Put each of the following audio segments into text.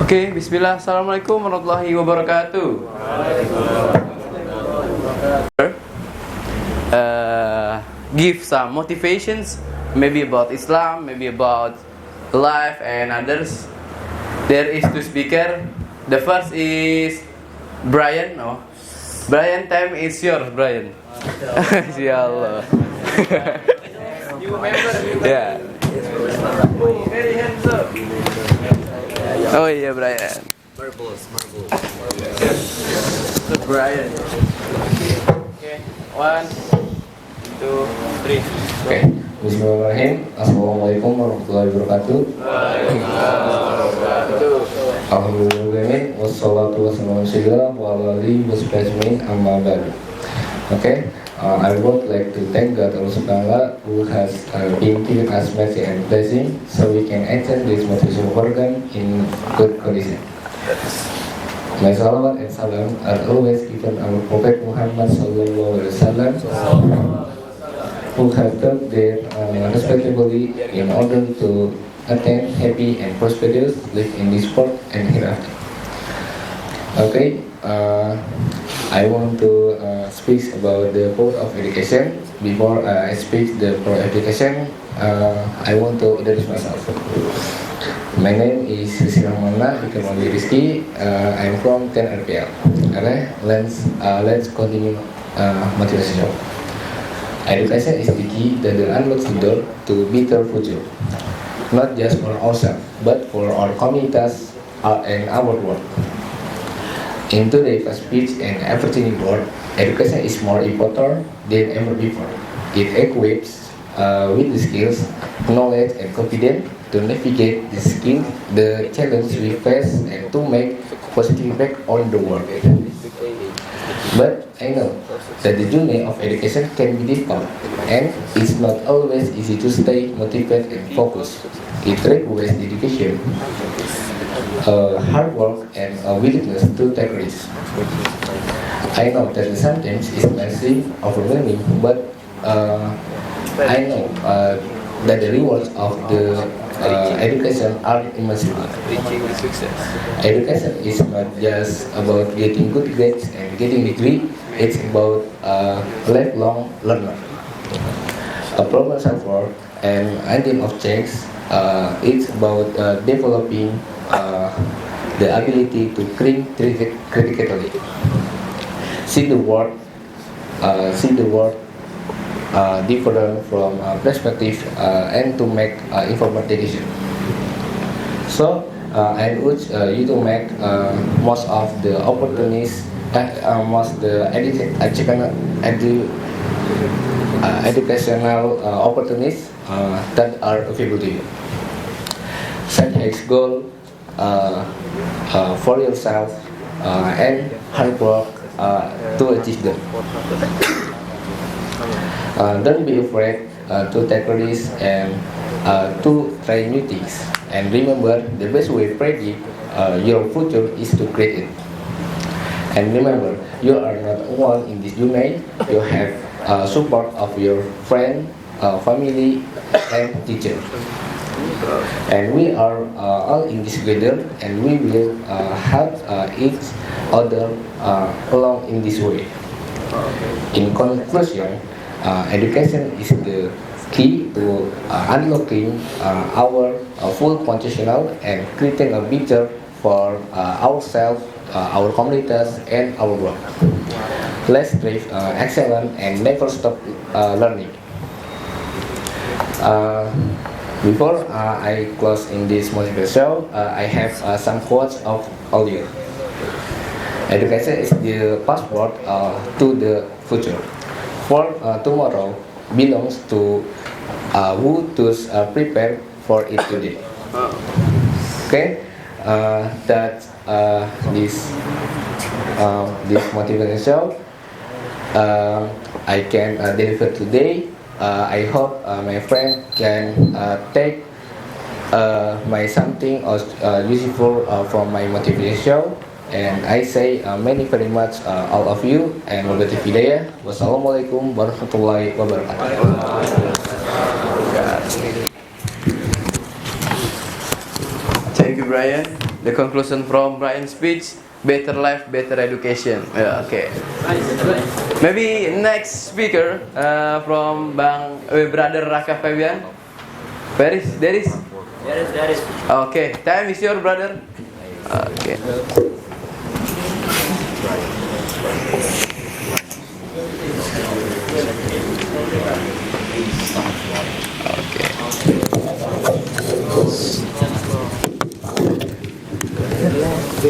Oke, bismillah. Assalamualaikum warahmatullahi wabarakatuh. Give some motivations, maybe about Islam, maybe about life and others. There is two speaker. The first is Brian. Oh, Brian, time is yours, Brian. Insyaallah. Yeah. Very handsome. Oh iya, Brian. Marbles. Brian. Okay, 1, 2, 3. Oke. Bismillahirrahmanirrahim. Assalamualaikum warahmatullahi wabarakatuh. Alhamdulillah. Wassalatu wassalamu ala rasulillah amma ba'du. Okay. I would like to thank God Allah Subhanahu wa Ta'ala who has been giving us mercy and blessing so we can attend this motivation program in good condition. My salawat and salam are always given our Prophet Muhammad sallallahu alaihi wasallam who have done their respectively in order to attain happy and prosperous life in this world and hereafter. Okay, I want to speak about the power of education. Before I speak the power of education, I want to introduce myself. My name is Rizky Rahmana Hikmawati Rizky. I'm from 10 RPL. Okay, let's continue motivation. Education is the key that unlocks the door to better future, not just for ourselves, but for our communities and our world. In today's fast-paced and ever-changing world, education is more important than ever before. It equips with the skills, knowledge, and confidence to navigate the challenges we face, and to make positive impact on the world. But I know that the journey of education can be difficult, and it's not always easy to stay motivated and focused. It requires dedication, hard work, and a willingness to take risks. I know that sometimes it's messy, overwhelming, but I know that the rewards of the education are immense. Education is not just about getting good grades and getting degree. It's about lifelong learner, a problem solver, and agent of change. It's about developing the ability to think critically, see the world different from perspective, and to make informed decision. So I urge you to make most of the opportunities, most the educational opportunities that are available to you. Set a goal for yourself and hard work to achieve them. Don't be afraid to take risks and to try new things. And remember, the best way to predict your future is to create it. And remember, you are not alone in this journey. You have support of your friend, family, and teacher. And we are all in this together, and we will help each other along in this way. In conclusion, education is the key to unlocking our full potential and creating a future for ourselves, our communities, and our world. Let's strive excellence and never stop learning. Before I close in this motivational show, I have some quotes of all you. Education is the passport to the future. For tomorrow belongs to who to prepare for it today. Okay, that this motivational show I can deliver today. I hope my friend can take my something or useful from my motivation show. And I say many very much all of you, and wabillahi hidayah. Wassalamualaikum warahmatullahi wabarakatuh. Thank you, Brian. the conclusion from Brian's speech, better life, better education. Yeah, okay. Maybe next speaker from Brother Raka Fabian. Where is? There is? There is. Okay, time is your brother. Okay.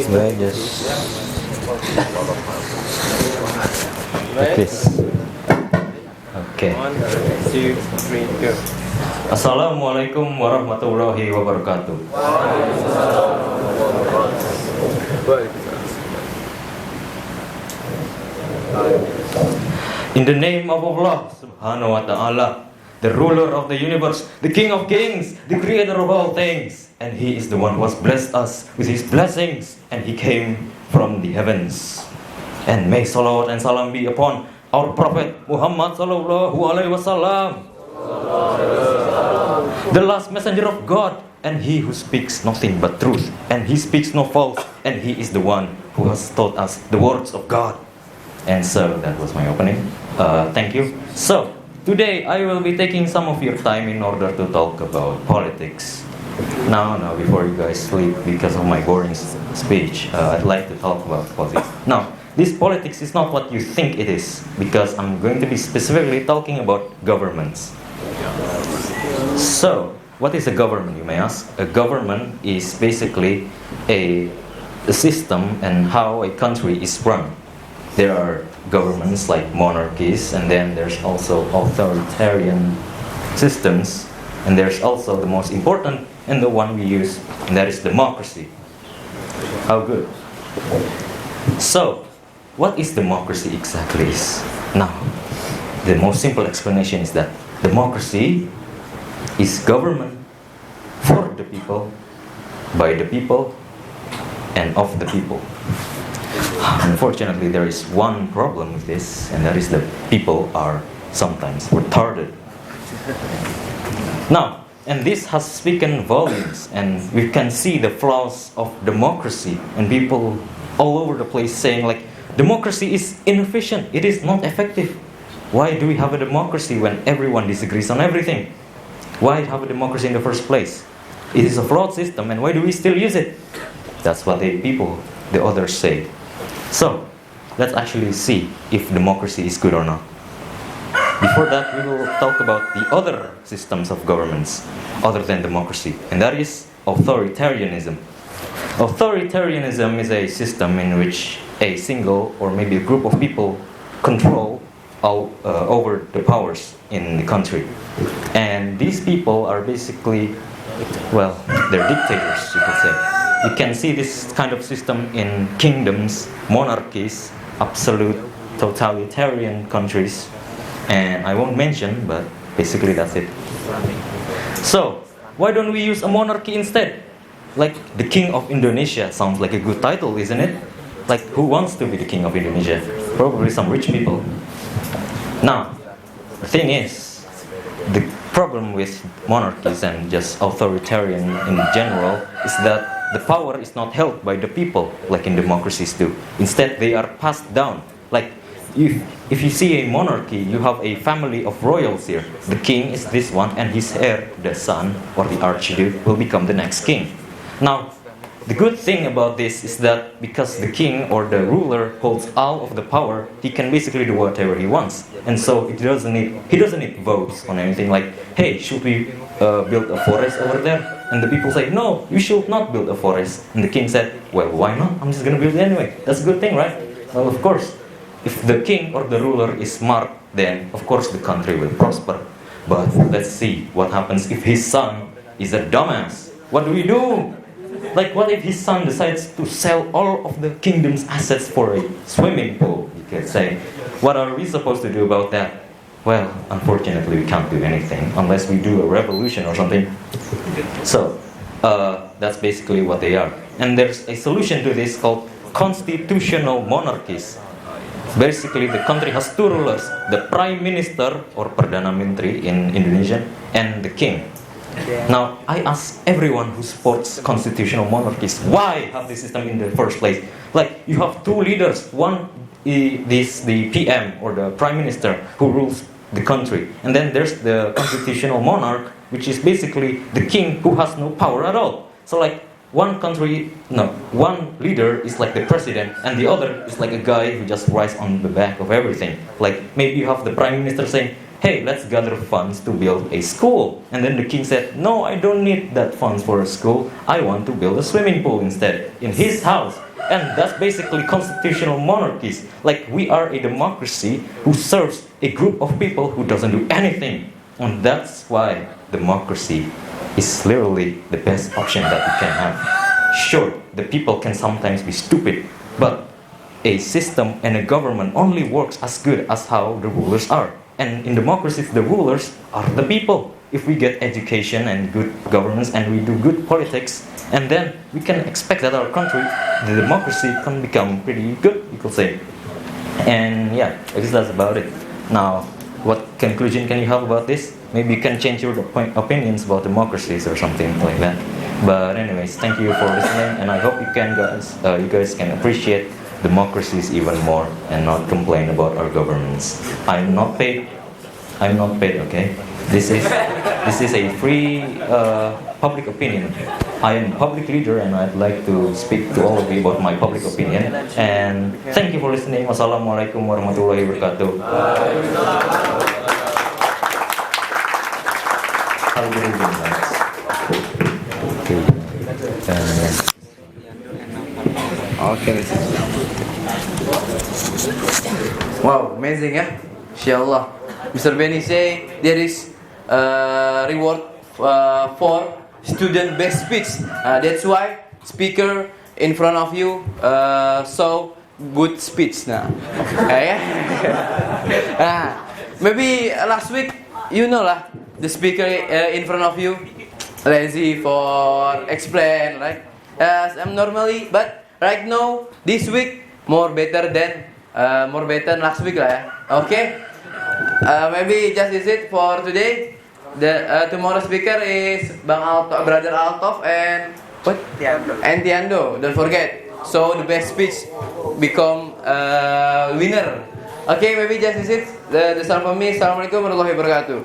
Well, just like this. Okay. 1, 2, 3, go. Assalamualaikum warahmatullahi wabarakatuh. In the name of Allah subhanahu wa ta'ala, the ruler of the universe, the king of kings, the creator of all things, and he is the one who has blessed us with his blessings, and he came from the heavens. And may salawat and salam be upon our prophet Muhammad sallallahu alaihi wasallam, the last messenger of God, and he who speaks nothing but truth, and he speaks no false, and he is the one who has taught us the words of God. And so that was my opening. Thank you. So today I will be taking some of your time in order to talk about politics. Now, before you guys sleep because of my boring speech, I'd like to talk about politics. Now, this politics is not what you think it is, because I'm going to be specifically talking about governments. So, what is a government, you may ask? A government is basically a system and how a country is run. There are governments like monarchies, and then there's also authoritarian systems, and there's also the most important and the one we use, and that is democracy. How good. So, what is democracy exactly is? Now, the most simple explanation is that democracy is government for the people, by the people, and of the people. Unfortunately, there is one problem with this, and that is that people are sometimes retarded. Now, and this has spoken volumes, and we can see the flaws of democracy, and people all over the place saying like, democracy is inefficient, it is not effective. Why do we have a democracy when everyone disagrees on everything? Why have a democracy in the first place? It is a flawed system, and why do we still use it? That's what the others say. So, let's actually see if democracy is good or not. Before that, we will talk about the other systems of governments other than democracy, and that is authoritarianism. Authoritarianism is a system in which a single or maybe a group of people control over the powers in the country. And these people are basically, well, they're dictators, you could say. You can see this kind of system in kingdoms, monarchies, absolute totalitarian countries, and I won't mention, but basically that's it. So, why don't we use a monarchy instead? Like the King of Indonesia sounds like a good title, isn't it? Like, who wants to be the King of Indonesia? Probably some rich people. Now, the thing is, the problem with monarchies and just authoritarian in general is that the power is not held by the people like in democracies do. Instead, they are passed down. Like, if you see a monarchy, you have a family of royals here. The king is this one, and his heir, the son or the archduke, will become the next king. Now, the good thing about this is that because the king or the ruler holds all of the power, he can basically do whatever he wants. And so he doesn't need votes on anything like, hey, should we build a forest over there? And the people say, no, you should not build a forest. And the king said, well, why not? I'm just going to build it anyway. That's a good thing, right? Well, of course, if the king or the ruler is smart, then of course the country will prosper. But let's see what happens if his son is a dumbass. What do we do? Like, what if his son decides to sell all of the kingdom's assets for a swimming pool? You could say, what are we supposed to do about that? Well, unfortunately, we can't do anything unless we do a revolution or something. So, that's basically what they are. And there's a solution to this called constitutional monarchies. Basically, the country has two rulers, the Prime Minister or Perdana Menteri in Indonesian, and the King. Now, I ask everyone who supports constitutional monarchies, why have this system in the first place? Like, you have two leaders. One is the PM or the Prime Minister who rules the country. And then there's the constitutional monarch, which is basically the king who has no power at all. So like, one leader is like the president, and the other is like a guy who just rides on the back of everything. Like, maybe you have the Prime Minister saying, hey, let's gather funds to build a school. And then the king said, no, I don't need that funds for a school. I want to build a swimming pool instead in his house. And that's basically constitutional monarchies. Like, we are a democracy who serves a group of people who doesn't do anything. And that's why democracy is literally the best option that we can have. Sure, the people can sometimes be stupid, but a system and a government only works as good as how the rulers are. And in democracies, the rulers are the people. If we get education and good governance and we do good politics, and then we can expect that our country, the democracy, can become pretty good, you could say. And yeah, I guess that's about it. Now, what conclusion can you have about this? Maybe you can change your opinions about democracies or something like that. But anyways, thank you for listening, and I hope you guys can appreciate democracies even more and not complain about our governments. I'm not paid, okay? This is a free public opinion. I am a public leader and I'd like to speak to all of you about my public opinion. And thank you for listening. Wassalamualaikum warahmatullahi wabarakatuh. Have a good evening, guys. Okay. Wow, amazing, yeah? Inshallah. Mr. Benny say there is reward for student-based speech. That's why speaker in front of you so good speech now. Maybe last week you know lah the speaker in front of you lazy for explain like I'm normally, but right now this week more better than last week lah ya. Okay. Maybe just is it for today. The tomorrow speaker is Brother Altov and what? And Tiando. Don't forget. So the best speech become winner. Okay, maybe just is it. The salam from me. Assalamualaikum warahmatullahi wabarakatuh.